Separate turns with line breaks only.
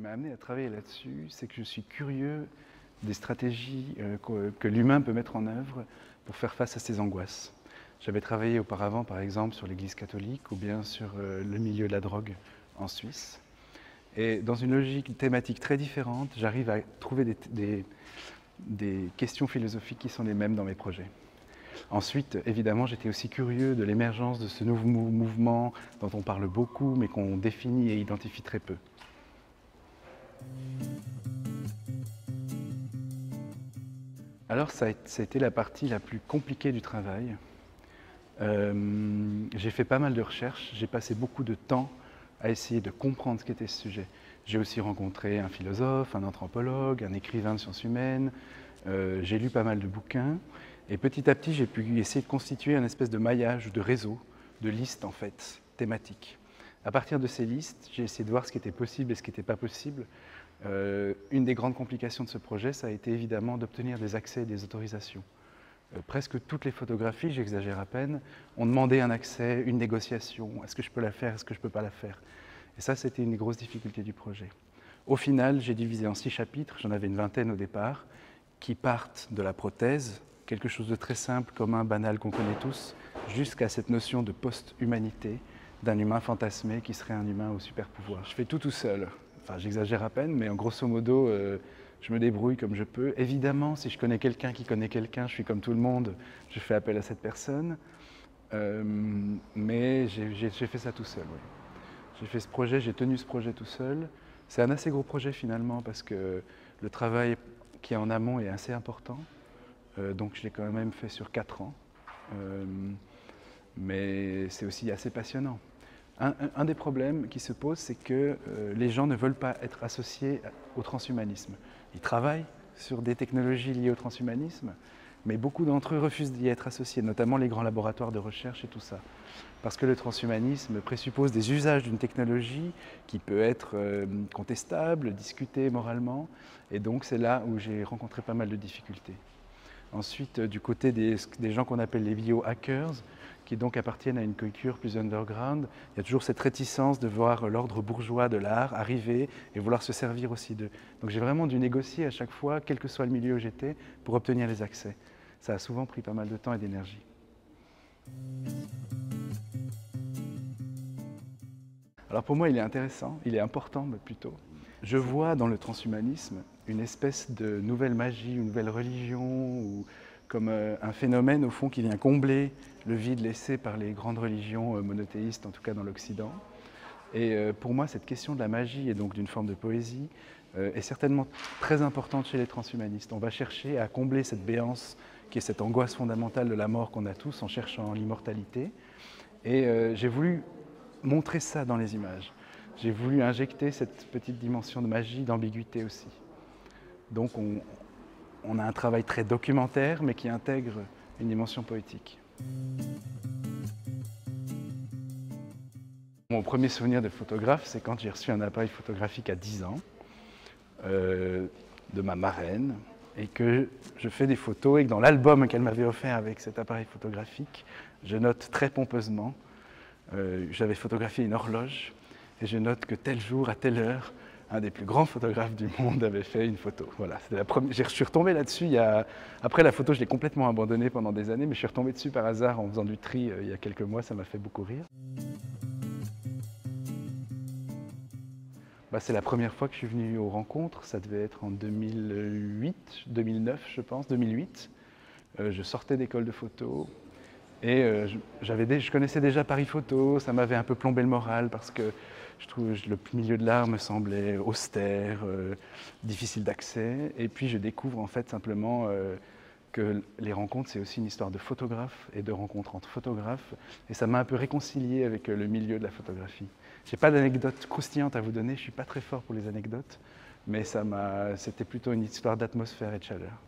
m'a amené à travailler là-dessus, c'est que je suis curieux des stratégies que l'humain peut mettre en œuvre pour faire face à ses angoisses. J'avais travaillé auparavant, par exemple, sur l'Église catholique ou bien sur le milieu de la drogue en Suisse. Et dans une logique thématique très différente, j'arrive à trouver des questions philosophiques qui sont les mêmes dans mes projets. Ensuite, évidemment, j'étais aussi curieux de l'émergence de ce nouveau mouvement dont on parle beaucoup, mais qu'on définit et identifie très peu. Alors, ça a été la partie la plus compliquée du travail. J'ai fait pas mal de recherches, j'ai passé beaucoup de temps à essayer de comprendre ce qu'était ce sujet. J'ai aussi rencontré un philosophe, un anthropologue, un écrivain de sciences humaines, j'ai lu pas mal de bouquins, et petit à petit j'ai pu essayer de constituer un espèce de maillage, de réseau, de listes en fait, thématiques. À partir de ces listes, j'ai essayé de voir ce qui était possible et ce qui n'était pas possible. Une des grandes complications de ce projet, ça a été évidemment d'obtenir des accès et des autorisations. Presque toutes les photographies, j'exagère à peine, ont demandé un accès, une négociation. Est-ce que je peux la faire, est-ce que je ne peux pas la faire? Et ça, c'était une des grosses difficultés du projet. Au final, j'ai divisé en 6 chapitres, j'en avais une vingtaine au départ, qui partent de la prothèse, quelque chose de très simple, commun, banal, qu'on connaît tous, jusqu'à cette notion de post-humanité, d'un humain fantasmé qui serait un humain au super pouvoir. Je fais tout seul. Enfin, j'exagère à peine, mais en grosso modo, je me débrouille comme je peux. Évidemment, si je connais quelqu'un qui connaît quelqu'un, je suis comme tout le monde, je fais appel à cette personne. Mais j'ai fait ça tout seul, oui. J'ai fait ce projet, j'ai tenu ce projet tout seul. C'est un assez gros projet finalement, parce que le travail qui est en amont est assez important. Donc je l'ai quand même fait sur 4 ans. Mais c'est aussi assez passionnant. Un des problèmes qui se pose, c'est que les gens ne veulent pas être associés au transhumanisme. Ils travaillent sur des technologies liées au transhumanisme, mais beaucoup d'entre eux refusent d'y être associés, notamment les grands laboratoires de recherche et tout ça. Parce que le transhumanisme présuppose des usages d'une technologie qui peut être contestable, discutée moralement, et donc c'est là où j'ai rencontré pas mal de difficultés. Ensuite, du côté des gens qu'on appelle les biohackers, qui donc appartiennent à une culture plus underground, il y a toujours cette réticence de voir l'ordre bourgeois de l'art arriver et vouloir se servir aussi d'eux. Donc j'ai vraiment dû négocier à chaque fois, quel que soit le milieu où j'étais, pour obtenir les accès. Ça a souvent pris pas mal de temps et d'énergie. Alors pour moi, il est intéressant, il est important plutôt. Je vois dans le transhumanisme une espèce de nouvelle magie, une nouvelle religion, ou comme un phénomène au fond qui vient combler le vide laissé par les grandes religions monothéistes, en tout cas dans l'Occident. Et pour moi, cette question de la magie et donc d'une forme de poésie est certainement très importante chez les transhumanistes. On va chercher à combler cette béance qui est cette angoisse fondamentale de la mort qu'on a tous en cherchant l'immortalité. Et j'ai voulu montrer ça dans les images. J'ai voulu injecter cette petite dimension de magie, d'ambiguïté aussi. Donc on a un travail très documentaire, mais qui intègre une dimension poétique. Mon premier souvenir de photographe, c'est quand j'ai reçu un appareil photographique à 10 ans, de ma marraine, et que je fais des photos, et que dans l'album qu'elle m'avait offert avec cet appareil photographique, je note très pompeusement, j'avais photographié une horloge, et je note que tel jour, à telle heure, un des plus grands photographes du monde avait fait une photo. Voilà, c'était la première. Je suis retombé là-dessus. Après la photo, je l'ai complètement abandonnée pendant des années, mais je suis retombé dessus par hasard en faisant du tri il y a quelques mois. Ça m'a fait beaucoup rire. C'est la première fois que je suis venu aux rencontres. Ça devait être en 2008, 2009, je pense, 2008. Je sortais d'école de photo. Et je connaissais déjà Paris Photo, ça m'avait un peu plombé le moral parce que je trouve que le milieu de l'art me semblait austère, difficile d'accès. Et puis je découvre en fait simplement que les rencontres, c'est aussi une histoire de photographes et de rencontres entre photographes. Et ça m'a un peu réconcilié avec le milieu de la photographie. Je n'ai pas d'anecdotes croustillantes à vous donner, je ne suis pas très fort pour les anecdotes, mais c'était plutôt une histoire d'atmosphère et de chaleur.